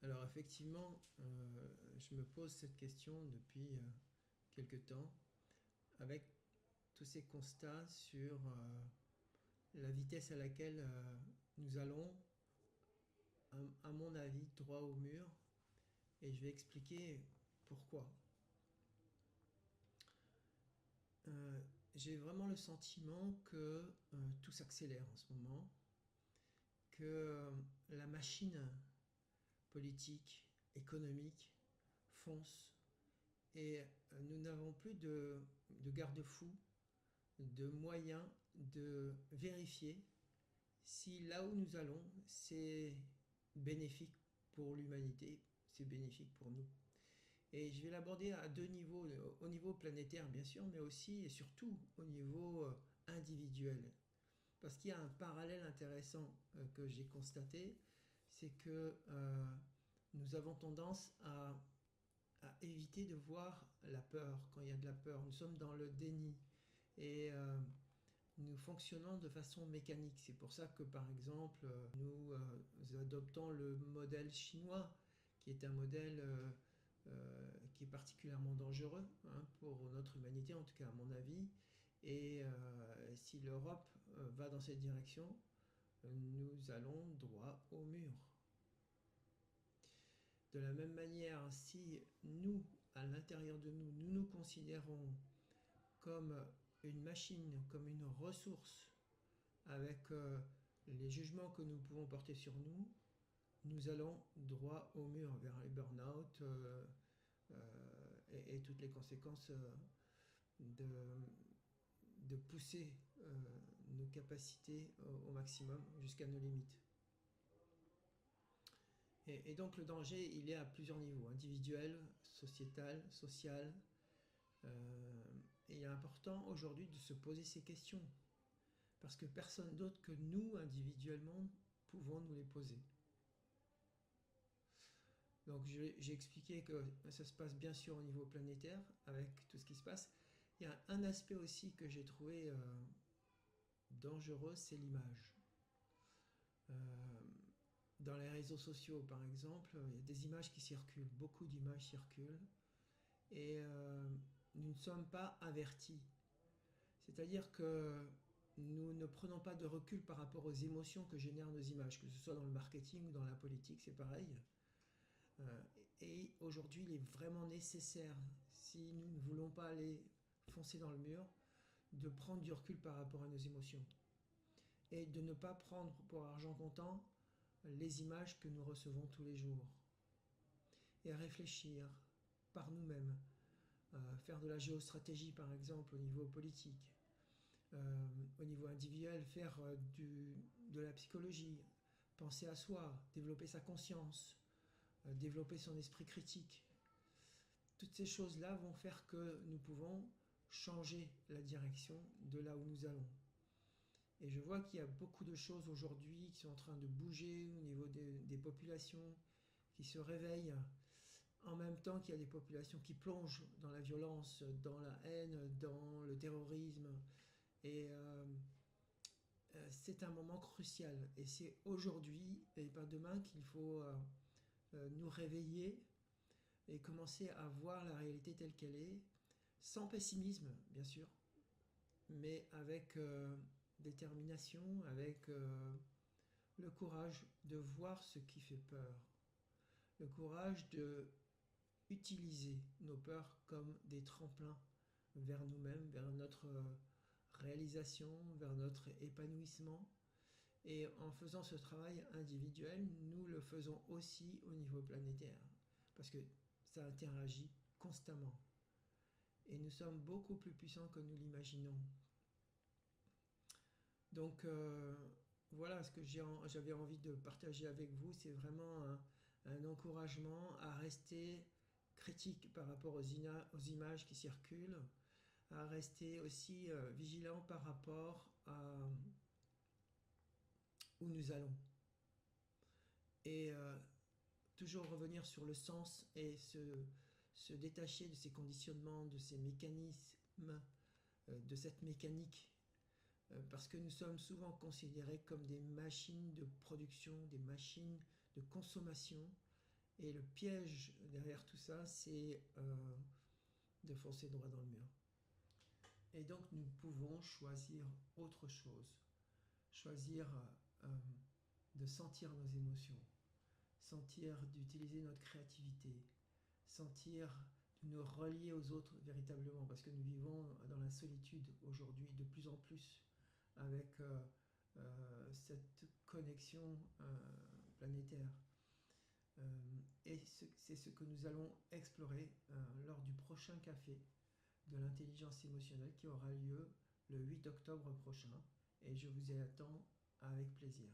Alors effectivement, je me pose cette question depuis quelque temps, avec tous ces constats sur la vitesse à laquelle nous allons, à mon avis, droit au mur, et je vais expliquer pourquoi. J'ai vraiment le sentiment que tout s'accélère en ce moment, que la machine politique, économique, fonce, et nous n'avons plus de garde-fous, de moyens de vérifier si là où nous allons, c'est bénéfique pour l'humanité, c'est bénéfique pour nous. Et je vais l'aborder à deux niveaux, au niveau planétaire bien sûr, mais aussi et surtout au niveau individuel. Parce qu'il y a un parallèle intéressant que j'ai constaté, c'est que nous avons tendance à éviter de voir la peur quand il y a de la peur. Nous sommes dans le déni et nous fonctionnons de façon mécanique. C'est pour ça que par exemple nous adoptons le modèle chinois qui est un modèle qui est particulièrement dangereux pour notre humanité, en tout cas à mon avis. Et si l'Europe va dans cette direction, nous allons droit au mur. De la même manière, si nous, à l'intérieur de nous, nous nous considérons comme une machine, comme une ressource, avec les jugements que nous pouvons porter sur nous, nous allons droit au mur, vers les burn-out et toutes les conséquences de, de pousser nos capacités au maximum jusqu'à nos limites. Et donc le danger, il est à plusieurs niveaux, individuel, sociétal, social. Et il est important aujourd'hui de se poser ces questions, parce que personne d'autre que nous, individuellement, pouvons nous les poser. Donc j'ai expliqué que ça se passe bien sûr au niveau planétaire, avec tout ce qui se passe. Il y a un aspect aussi que j'ai trouvé dangereux, c'est l'image. Euh, Dans les réseaux sociaux, par exemple, il y a des images qui circulent, beaucoup d'images circulent, et nous ne sommes pas avertis. C'est-à-dire que nous ne prenons pas de recul par rapport aux émotions que génèrent nos images, que ce soit dans le marketing ou dans la politique, c'est pareil. Et aujourd'hui, il est vraiment nécessaire, si nous ne voulons pas aller foncer dans le mur, de prendre du recul par rapport à nos émotions. Et de ne pas prendre pour argent comptant les images que nous recevons tous les jours. Et à réfléchir par nous-mêmes, faire de la géostratégie par exemple au niveau politique, au niveau individuel, faire de la psychologie, penser à soi, développer sa conscience, développer son esprit critique. Toutes ces choses-là vont faire que nous pouvons changer la direction de là où nous allons. Et je vois qu'il y a beaucoup de choses aujourd'hui qui sont en train de bouger au niveau des populations, qui se réveillent, en même temps qu'il y a des populations qui plongent dans la violence, dans la haine, dans le terrorisme. Et c'est un moment crucial. Et c'est aujourd'hui et pas demain qu'il faut nous réveiller et commencer à voir la réalité telle qu'elle est, sans pessimisme, bien sûr, mais avec détermination, avec le courage de voir ce qui fait peur, le courage de utiliser nos peurs comme des tremplins vers nous-mêmes, vers notre réalisation, vers notre épanouissement. Et en faisant ce travail individuel, nous le faisons aussi au niveau planétaire, parce que ça interagit constamment. Et nous sommes beaucoup plus puissants que nous l'imaginons. Donc voilà ce que j'avais envie de partager avec vous, c'est vraiment un encouragement à rester critique par rapport aux images qui circulent, à rester aussi vigilant par rapport à où nous allons. Et toujours revenir sur le sens et se détacher de ces conditionnements, de ces mécanismes, de cette mécanique, parce que nous sommes souvent considérés comme des machines de production, des machines de consommation, Et le piège derrière tout ça, c'est de foncer droit dans le mur. Et donc nous pouvons choisir autre chose, choisir de sentir nos émotions, sentir d'utiliser notre créativité, sentir de nous relier aux autres véritablement, parce que nous vivons dans la solitude aujourd'hui de plus en plus avec cette connexion planétaire. Et c'est ce que nous allons explorer lors du prochain café de l'intelligence émotionnelle qui aura lieu le 8 octobre prochain. Et je vous y attends avec plaisir.